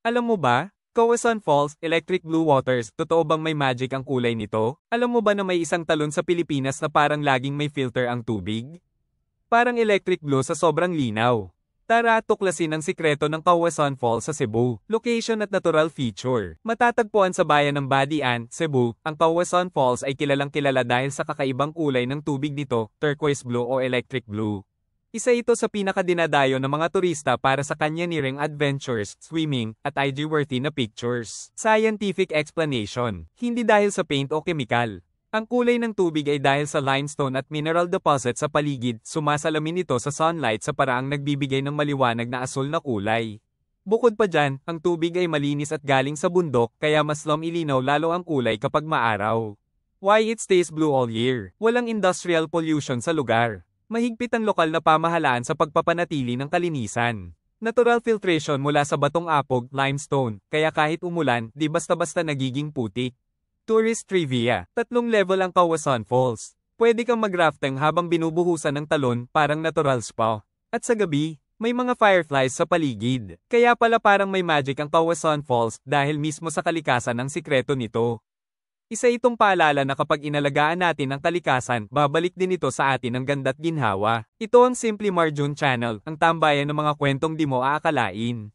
Alam mo ba? Kawasan Falls, Electric Blue Waters, totoo bang may magic ang kulay nito? Alam mo ba na may isang talon sa Pilipinas na parang laging may filter ang tubig? Parang electric blue sa sobrang linaw. Tara, tuklasin ang sikreto ng Kawasan Falls sa Cebu. Location at natural feature. Matatagpuan sa bayan ng Badian, Cebu, ang Kawasan Falls ay kilalang kilala dahil sa kakaibang kulay ng tubig nito, turquoise blue o electric blue. Isa ito sa pinakadinadayo ng mga turista para sa canyoneering adventures, swimming, at IG-worthy na pictures. Scientific explanation. Hindi dahil sa paint o kemikal. Ang kulay ng tubig ay dahil sa limestone at mineral deposit sa paligid, sumasalamin ito sa sunlight sa paraang nagbibigay ng maliwanag na asul na kulay. Bukod pa dyan, ang tubig ay malinis at galing sa bundok, kaya mas lumilinaw lalo ang kulay kapag maaraw. Why it stays blue all year? Walang industrial pollution sa lugar. Mahigpit ang lokal na pamahalaan sa pagpapanatili ng kalinisan. Natural filtration mula sa batong apog, limestone, kaya kahit umulan, di basta-basta nagiging putik. Tourist trivia. 3 level ang Kawasan Falls. Pwede kang mag-rafting habang binubuhusan ng talon, parang natural spa. At sa gabi, may mga fireflies sa paligid. Kaya pala parang may magic ang Kawasan Falls dahil mismo sa kalikasan ang sikreto nito. Isa itong paalala na kapag inalagaan natin ang kalikasan, babalik din ito sa atin ang ganda't ginhawa. Ito ang Simply Marjun Channel, ang tambayan ng mga kwentong di mo aakalain.